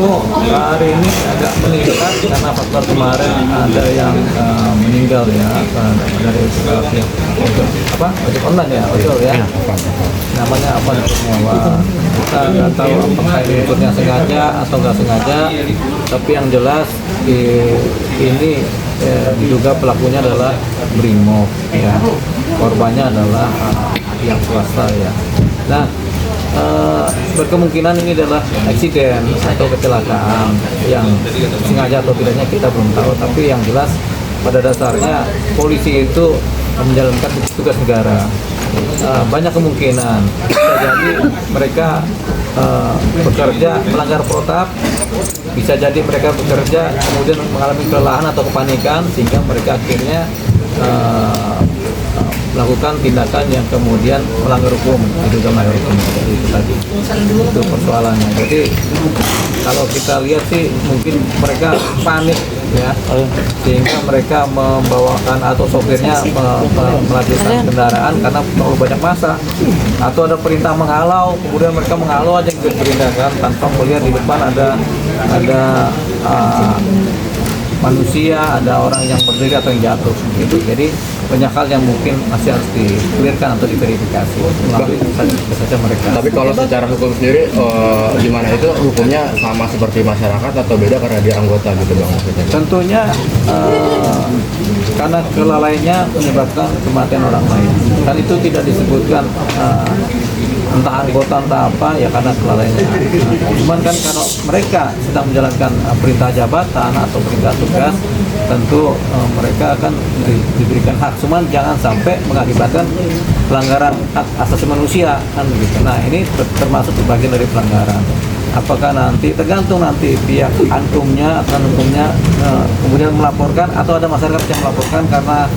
Brimo hari ini agak meningkat karena faktor kemarin ada yang meninggal ya dari pihak ojek online ya, ojol ya. Namanya apa Kurniawan. Kita nggak tahu apakah ini ikutnya sengaja atau nggak sengaja, tapi yang jelas ini diduga pelakunya adalah Brimo ya. Korbannya adalah pihak swasta ya. Nah, berkemungkinan ini adalah eksiden atau kecelakaan yang sengaja atau tidaknya kita belum tahu, tapi yang jelas pada dasarnya polisi itu menjalankan tugas negara. Banyak kemungkinan bisa jadi mereka bekerja melanggar protap, bisa jadi mereka bekerja kemudian mengalami kelelahan atau kepanikan sehingga mereka akhirnya melakukan tindakan yang kemudian melanggar hukum, diduga melanggar hukum. Jadi itu tadi, itu persoalannya. Jadi kalau kita lihat sih mungkin mereka panik ya, sehingga mereka membawakan atau sopirnya melanjutkan kendaraan karena terlalu banyak massa, atau ada perintah menghalau, kemudian mereka menghalau aja bertindakan tanpa melihat di depan ada manusia, ada orang yang berdiri atau yang jatuh gitu. Jadi banyak hal yang mungkin masih harus di-clearkan atau diverifikasi melalui saja mereka. Tapi kalau secara hukum sendiri gimana, itu hukumnya sama seperti masyarakat atau beda karena dia anggota gitu Bang? Tentunya karena kelalaiannya menyebabkan kematian orang lain. Dan itu tidak disebutkan entah anggota entah apa ya, karena kelalaiannya. Cuman kan kalau mereka sedang menjalankan perintah jabatan atau perintah tugas, tentu mereka akan diberikan hak. Cuman jangan sampai mengakibatkan pelanggaran hak asasi manusia kan begitu. Nah, ini termasuk bagian dari pelanggaran. Apakah nanti tergantung nanti pihak antumnya kemudian melaporkan, atau ada masyarakat yang melaporkan karena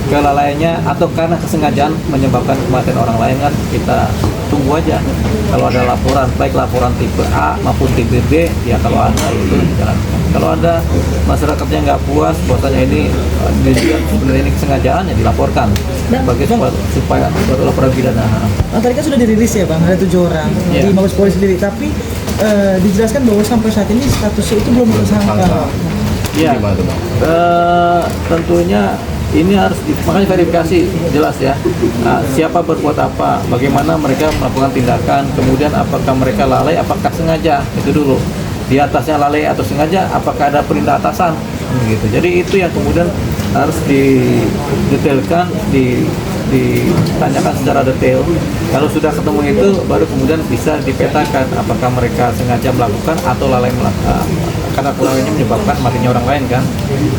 kelalaiannya atau karena kesengajaan menyebabkan kematian orang lain, kan kita tunggu aja. Kalau ada laporan, baik laporan tipe A maupun tipe B, ya kalau ada itu dijalankan. Kalau ada masyarakat yang nggak puas, bahwasanya ini sebenarnya ini kesengajaan, ya dilaporkan sebagai supaya suatu laporan pidana. Tadi kan sudah dirilis ya Bang, ada 7 orang di Mabes Polri sendiri, tapi dijelaskan bahwa sampai saat ini statusnya itu belum tersangka. Ya, tentunya ini harus makanya verifikasi jelas ya, siapa berbuat apa, bagaimana mereka melakukan tindakan, kemudian apakah mereka lalai, apakah sengaja, itu dulu. Di atasnya lalai atau sengaja, apakah ada perintah atasan, gitu. Jadi itu yang kemudian harus didetailkan, ditanyakan secara detail. Kalau sudah ketemu itu, baru kemudian bisa dipetakan apakah mereka sengaja melakukan atau lalai melakukan, karena kelalaiannya menyebabkan matinya orang lain kan.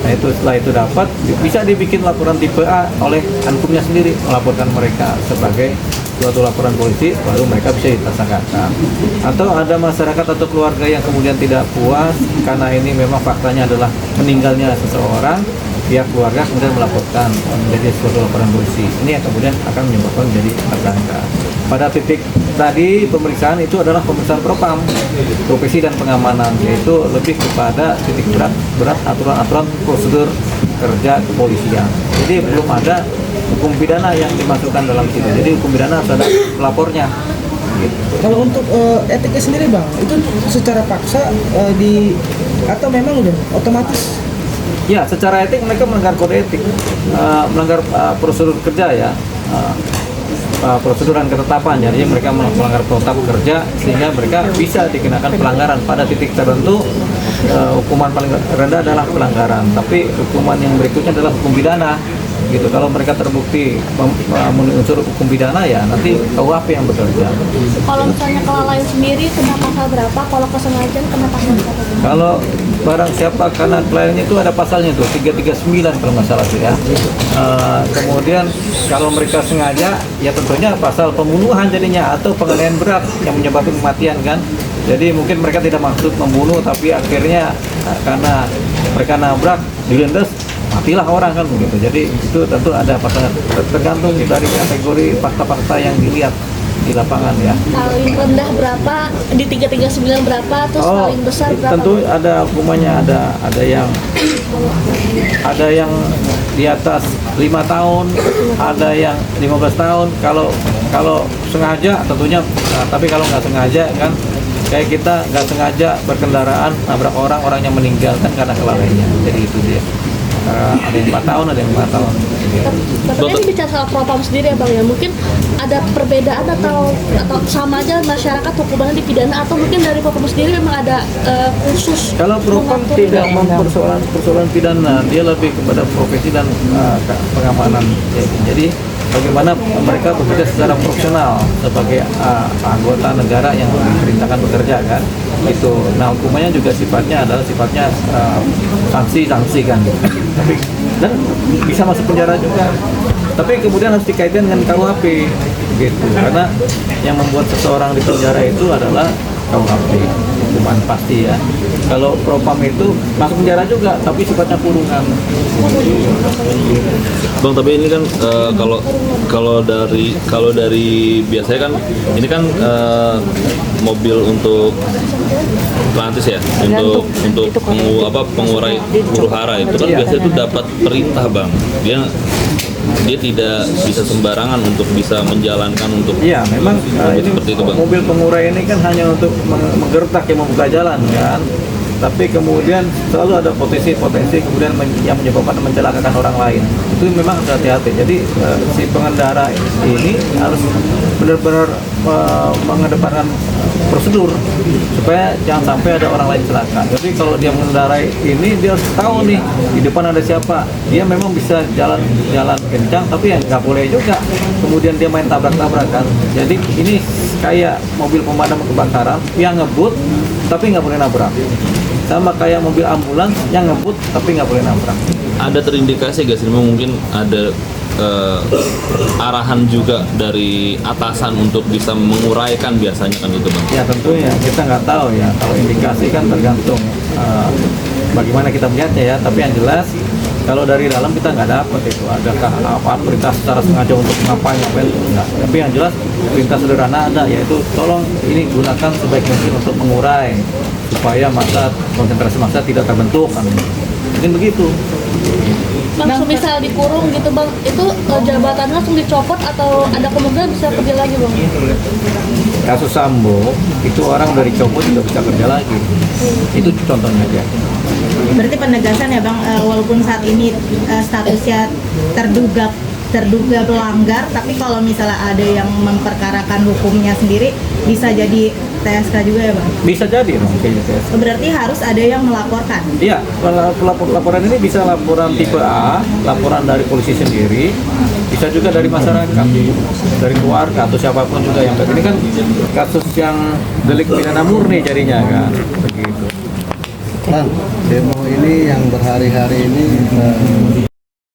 Nah itu setelah itu dapat, bisa dibikin laporan tipe A oleh ankumnya sendiri, melaporkan mereka sebagai suatu laporan polisi, baru mereka bisa ditersangkakan. Atau ada masyarakat atau keluarga yang kemudian tidak puas karena ini memang faktanya adalah meninggalnya seseorang, pihak keluarga kemudian melaporkan menjadi suatu laporan polisi. Ini yang kemudian akan menyebabkan menjadi tersangka. Pada titik tadi pemeriksaan itu adalah pemeriksaan propam, profesi dan pengamanan, yaitu lebih kepada titik berat aturan-aturan prosedur kerja kepolisian. Jadi belum ada hukum pidana yang dimasukkan dalam situ. Jadi hukum pidana harus ada pelapornya. Gitu. Kalau untuk etiknya sendiri Bang, itu secara paksa atau memang udah otomatis? Ya, secara etik mereka melanggar kode etik, melanggar prosedur kerja ya, prosedur dan ketetapan. Jadi mereka melanggar protap kerja sehingga mereka bisa dikenakan pelanggaran. Pada titik tertentu hukuman paling rendah adalah pelanggaran, tapi hukuman yang berikutnya adalah hukum pidana. Gitu. Kalau mereka terbukti memenuhi unsur hukum pidana, ya nanti KUHP yang bekerja. Kalau misalnya kelalaian sendiri kena pasal berapa? Kalau kesengajaan kena pasal berapa? Kalau barang siapa karena kelalaiannya itu ada pasalnya tuh 339 kalau nggak salah tuh ya. Kemudian kalau mereka sengaja, ya tentunya pasal pembunuhan jadinya, atau penganiayaan berat yang menyebabkan kematian kan. Jadi mungkin mereka tidak maksud membunuh, tapi akhirnya karena mereka nabrak, dilindas, matilah orang kan begitu. Jadi itu tentu ada pasal, tergantung dari kategori fakta-fakta yang dilihat di lapangan ya. Paling rendah berapa, di 339 berapa, terus paling besar berapa? Tentu ada hukumannya, ada yang di atas 5 tahun, ada yang 15 tahun. Kalau sengaja tentunya, tapi kalau nggak sengaja kan Kayak kita nggak sengaja berkendaraan nabrak orang, orangnya meninggal kan karena kelalaiannya. Jadi itu dia. Ada yang 4 tahun, ada yang 4 tahun. Tapi ini bicara soal propam sendiri ya bang ya, mungkin ada perbedaan atau sama aja masyarakat hukumannya dipidana, atau mungkin dari propam sendiri memang ada khusus. Kalau propam mengatur tidak ini? persoalan pidana, dia lebih kepada profesi dan pengamanan. Jadi bagaimana mereka bekerja secara profesional sebagai anggota negara yang diperintahkan bekerja kan. Itu. Nah hukumannya juga sifatnya sanksi kan. Tapi dan bisa masuk penjara juga. Tapi kemudian harus dikaitkan dengan KUHP gitu. Karena yang membuat seseorang di penjara itu adalah KUHP, hukuman pasti ya. Kalau propam itu masuk penjara juga, tapi sifatnya kurungan. Bang, tapi ini kan kalau dari biasanya kan ini kan mobil untuk Atlantis ya, untuk pengurai huru hara itu kan biasanya itu dapat perintah bang. Dia tidak bisa sembarangan untuk bisa menjalankan untuk Iya, memang ini seperti itu bang. mobil pengurai ini kan hanya untuk menggertak yang membuka jalan kan. Tapi kemudian selalu ada potensi kemudian yang menyebabkan mencelakakan orang lain. Itu memang harus hati-hati. Jadi si pengendara ini harus benar-benar mengedepankan prosedur supaya jangan sampai ada orang lain celaka. Jadi kalau dia mengendarai ini dia harus tahu nih di depan ada siapa. Dia memang bisa jalan kencang tapi yang nggak boleh juga. Kemudian dia main tabrak-tabrakan. Jadi ini kayak mobil pemadam kebakaran yang ngebut tapi nggak boleh nabrak. Sama kayak mobil ambulans yang ngebut tapi nggak boleh nabrak. Ada terindikasi gak sih mungkin ada arahan juga dari atasan untuk bisa menguraikan biasanya kan itu bang? Ya tentunya kita nggak tahu ya, kalau indikasi kan tergantung bagaimana kita melihatnya ya. Tapi yang jelas kalau dari dalam kita nggak dapat itu adakah apa perintah secara sengaja untuk ngapain enggak. Tapi yang jelas perintah sederhana ada, yaitu tolong ini gunakan sebaik mungkin untuk mengurai supaya konsentrasi massa tidak terbentuk kan. Mungkin begitu. Bang, misal dikurung gitu bang, itu jabatannya langsung dicopot atau ada kemungkinan bisa kerja lagi bang? Kasus Sambo itu orang dari copot tidak bisa kerja lagi. Itu contohnya aja. Berarti penegasan ya bang, walaupun saat ini statusnya terduga pelanggar, tapi kalau misalnya ada yang memperkarakan hukumnya sendiri bisa jadi TSK juga ya bang? Bisa jadi dong kayaknya TSK. Berarti harus ada yang melaporkan? Iya, laporan ini bisa laporan tipe A, laporan dari polisi sendiri, bisa juga dari masyarakat, dari keluarga atau siapapun juga yang ini kan kasus yang delik pidana murni jadinya kan, begitu. Bang, demo ini yang berhari-hari ini